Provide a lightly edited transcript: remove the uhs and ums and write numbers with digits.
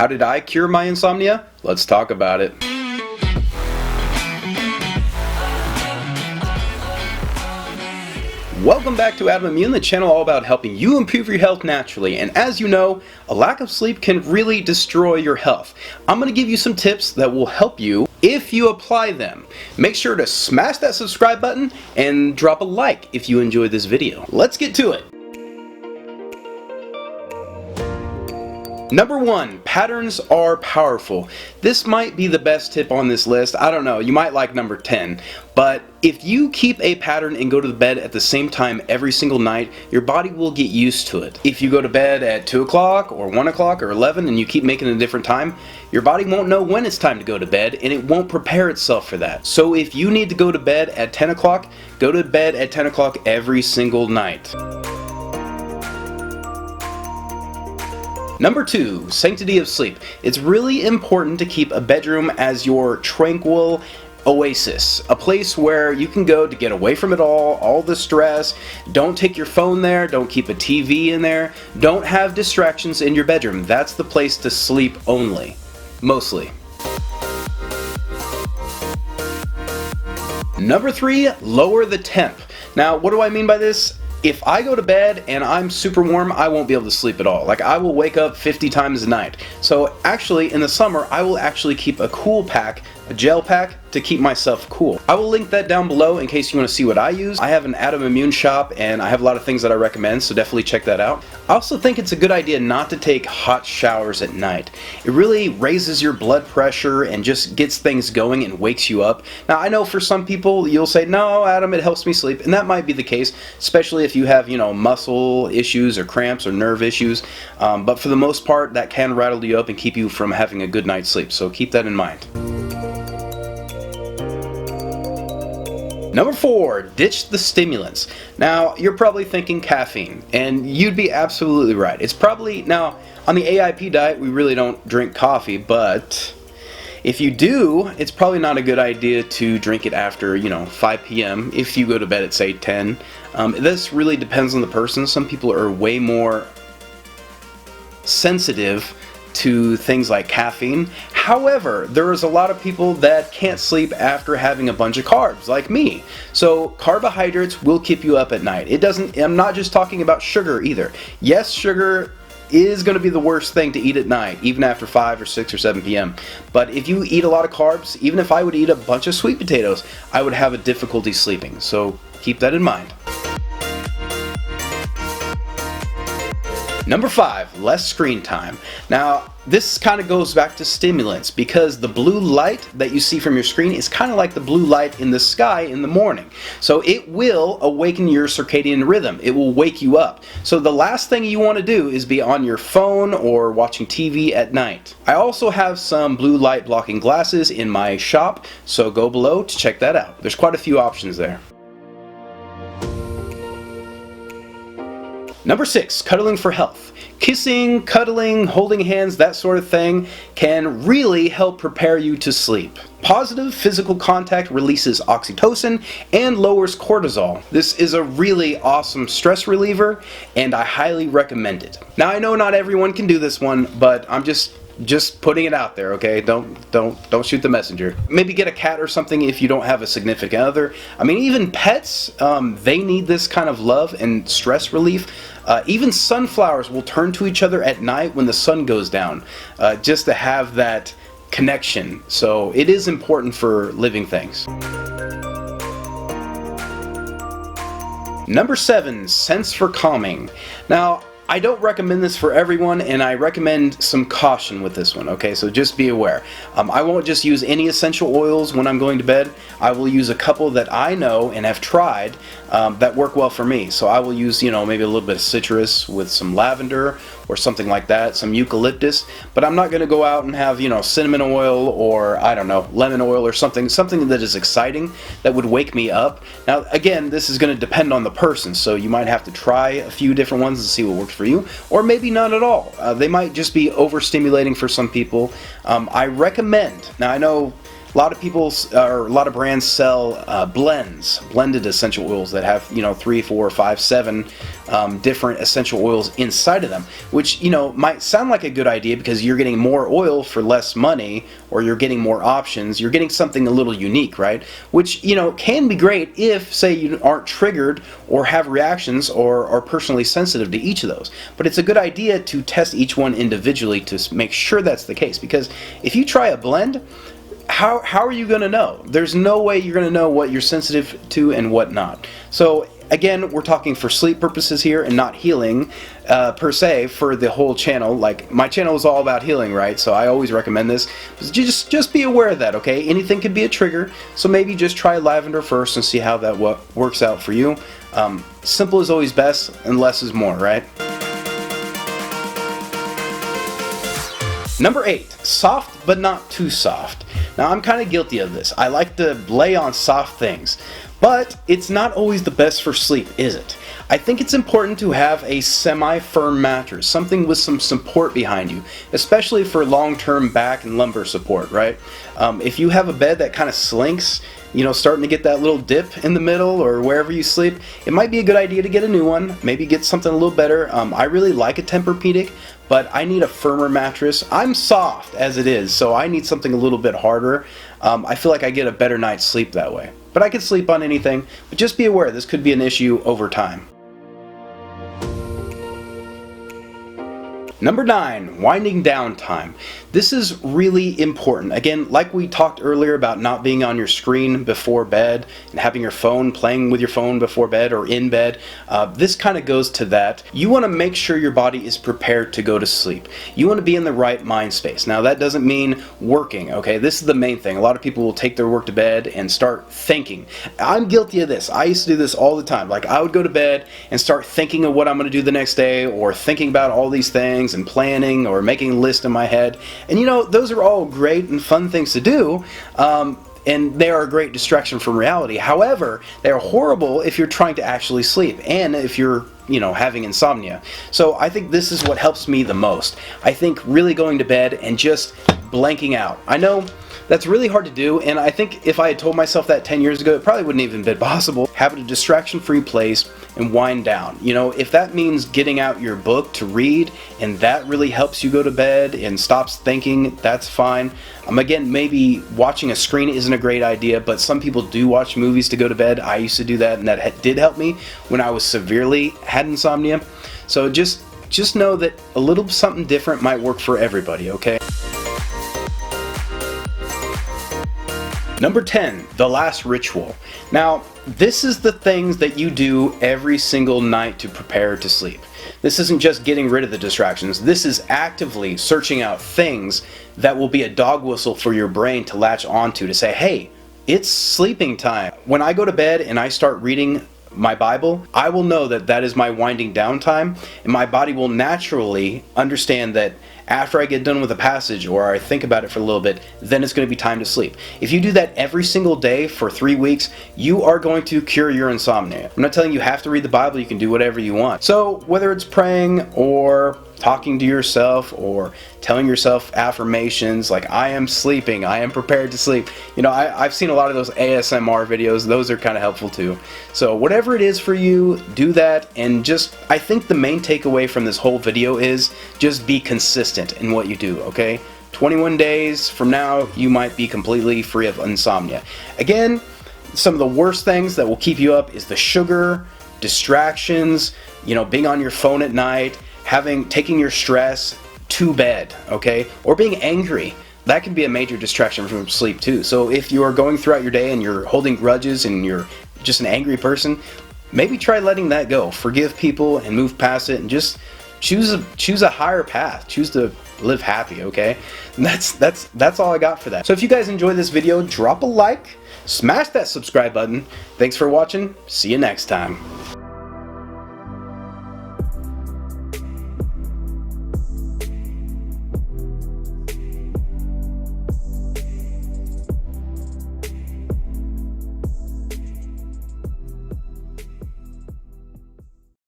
How did I cure my insomnia? Let's talk about it. Welcome back to Adamimmune, the channel all about helping you improve your health naturally. And as you know, a lack of sleep can really destroy your health. I'm going to give you some tips that will help you if you apply them. Make sure to smash that subscribe button and drop a like if you enjoyed this video. Let's get to it. Number 1, patterns are powerful. This might be the best tip on this list. I don't know, you might like number 10. But if you keep a pattern and go to bed at the same time every single night, your body will get used to it. If you go to bed at 2 o'clock or 1 o'clock or 11 and you keep making a different time, your body won't know when it's time to go to bed and it won't prepare itself for that. So if you need to go to bed at 10 o'clock, go to bed at 10 o'clock every single night. Number 2, sanctity of sleep. It's really important to keep a bedroom as your tranquil oasis, a place where you can go to get away from it all the stress. Don't take your phone there, don't keep a TV in there, don't have distractions in your bedroom. That's the place to sleep only, mostly. Number 3, lower the temp. Now, what do I mean by this? If I go to bed and I'm super warm, I won't be able to sleep at all. Like, I will wake up 50 times a night. So actually, in the summer, I will actually keep a cool pack, a gel pack, to keep myself cool. I will link that down below in case you want to see what I use. I have an Adamimmune shop and I have a lot of things that I recommend, so definitely check that out. I also think it's a good idea not to take hot showers at night. It really raises your blood pressure and just gets things going and wakes you up. Now, I know for some people you'll say, no, Adam, it helps me sleep, and that might be the case, especially if you have, muscle issues or cramps or nerve issues. But for the most part, that can rattle you up and keep you from having a good night's sleep, so keep that in mind. Number 4, ditch the stimulants. Now, you're probably thinking caffeine, and you'd be absolutely right. It's probably, now, on the AIP diet, we really don't drink coffee, but if you do, it's probably not a good idea to drink it after, 5 p.m. if you go to bed at, say, 10. This really depends on the person. Some people are way more sensitive to things like caffeine. However, there is a lot of people that can't sleep after having a bunch of carbs, like me. So carbohydrates will keep you up at night. I'm not just talking about sugar either. Yes, sugar is going to be the worst thing to eat at night, even after 5 or 6 or 7 p.m. But if you eat a lot of carbs, even if I would eat a bunch of sweet potatoes, I would have a difficulty sleeping. So keep that in mind. Number 5, less screen time. Now, this kind of goes back to stimulants because the blue light that you see from your screen is kind of like the blue light in the sky in the morning. So it will awaken your circadian rhythm. It will wake you up. So the last thing you want to do is be on your phone or watching TV at night. I also have some blue light blocking glasses in my shop, so go below to check that out. There's quite a few options there. Number 6, cuddling for health. Kissing, cuddling, holding hands, that sort of thing can really help prepare you to sleep. Positive physical contact releases oxytocin and lowers cortisol. This is a really awesome stress reliever, and I highly recommend it. Now, I know not everyone can do this one, but I'm just putting it out there, okay? Don't shoot the messenger. Maybe get a cat or something if you don't have a significant other. I mean, even pets, they need this kind of love and stress relief. Even sunflowers will turn to each other at night when the sun goes down, just to have that connection. So it is important for living things. Number 7, sense for calming. Now, I don't recommend this for everyone, and I recommend some caution with this one, okay? So just be aware. I won't just use any essential oils when I'm going to bed. I will use a couple that I know and have tried that work well for me. So I will use, maybe a little bit of citrus with some lavender or something like that, some eucalyptus, but I'm not going to go out and have, cinnamon oil or, I don't know, lemon oil or something that is exciting that would wake me up. Now, again, this is going to depend on the person, so you might have to try a few different ones and see what works for you, or maybe none at all. They might just be overstimulating for some people. I recommend, now I know A lot of people, or a lot of brands sell blended essential oils that have, 3, 4, 5, 7 different essential oils inside of them, which, might sound like a good idea because you're getting more oil for less money, or you're getting more options. You're getting something a little unique, right? Which, can be great if, say, you aren't triggered or have reactions or are personally sensitive to each of those. But it's a good idea to test each one individually to make sure that's the case, because if you try a blend, how are you going to know? There's no way you're going to know what you're sensitive to and what not. So again, we're talking for sleep purposes here and not healing per se for the whole channel. Like, my channel is all about healing, right? So I always recommend this. Just be aware of that, okay? Anything could be a trigger, so maybe just try lavender first and see how that works out for you. Simple is always best, and less is more, right? Number 8, soft but not too soft. Now, I'm kind of guilty of this. I like to lay on soft things, but it's not always the best for sleep, is it? I think it's important to have a semi-firm mattress, something with some support behind you, especially for long-term back and lumbar support, right? If you have a bed that kind of slinks, starting to get that little dip in the middle or wherever you sleep, it might be a good idea to get a new one, maybe get something a little better. I really like a Tempur-Pedic, but I need a firmer mattress. I'm soft as it is, so I need something a little bit harder. I feel like I get a better night's sleep that way. But I can sleep on anything, but just be aware this could be an issue over time. Number 9, winding down time. This is really important. Again, like we talked earlier about not being on your screen before bed and having your phone, playing with your phone before bed or in bed, this kind of goes to that. You want to make sure your body is prepared to go to sleep. You want to be in the right mind space. Now, that doesn't mean working, okay? This is the main thing. A lot of people will take their work to bed and start thinking. I'm guilty of this. I used to do this all the time. Like, I would go to bed and start thinking of what I'm going to do the next day, or thinking about all these things and planning or making a list in my head. And those are all great and fun things to do, and they are a great distraction from reality. However, they are horrible if you're trying to actually sleep and if you're having insomnia. So I think this is what helps me the most. I think really going to bed and just blanking out. I know that's really hard to do, and I think if I had told myself that 10 years ago, it probably wouldn't even been possible. Have a distraction-free place and wind down. If that means getting out your book to read and that really helps you go to bed and stops thinking, that's fine. Again, maybe watching a screen isn't a great idea, but some people do watch movies to go to bed. I used to do that, and that did help me when I was severely had insomnia. So just know that a little something different might work for everybody, okay? Number 10, the last ritual. Now, this is the things that you do every single night to prepare to sleep. This isn't just getting rid of the distractions. This is actively searching out things that will be a dog whistle for your brain to latch onto to say, hey, it's sleeping time. When I go to bed and I start reading my Bible, I will know that that is my winding down time, and my body will naturally understand that after I get done with a passage or I think about it for a little bit, then it's going to be time to sleep. If you do that every single day for 3 weeks, you are going to cure your insomnia. I'm not telling you have to read the Bible, you can do whatever you want. So whether it's praying or talking to yourself or telling yourself affirmations like, I am sleeping, I am prepared to sleep. I've seen a lot of those ASMR videos. Those are kind of helpful too. So whatever it is for you, do that. And I think the main takeaway from this whole video is just be consistent in what you do, okay? 21 days from now, you might be completely free of insomnia. Again, some of the worst things that will keep you up is the sugar, distractions, being on your phone at night, taking your stress to bed, okay? Or being angry. That can be a major distraction from sleep too. So if you are going throughout your day and you're holding grudges and you're just an angry person, maybe try letting that go. Forgive people and move past it, and just choose a higher path. Choose to live happy, okay? And that's all I got for that. So if you guys enjoyed this video, drop a like, smash that subscribe button. Thanks for watching. See you next time.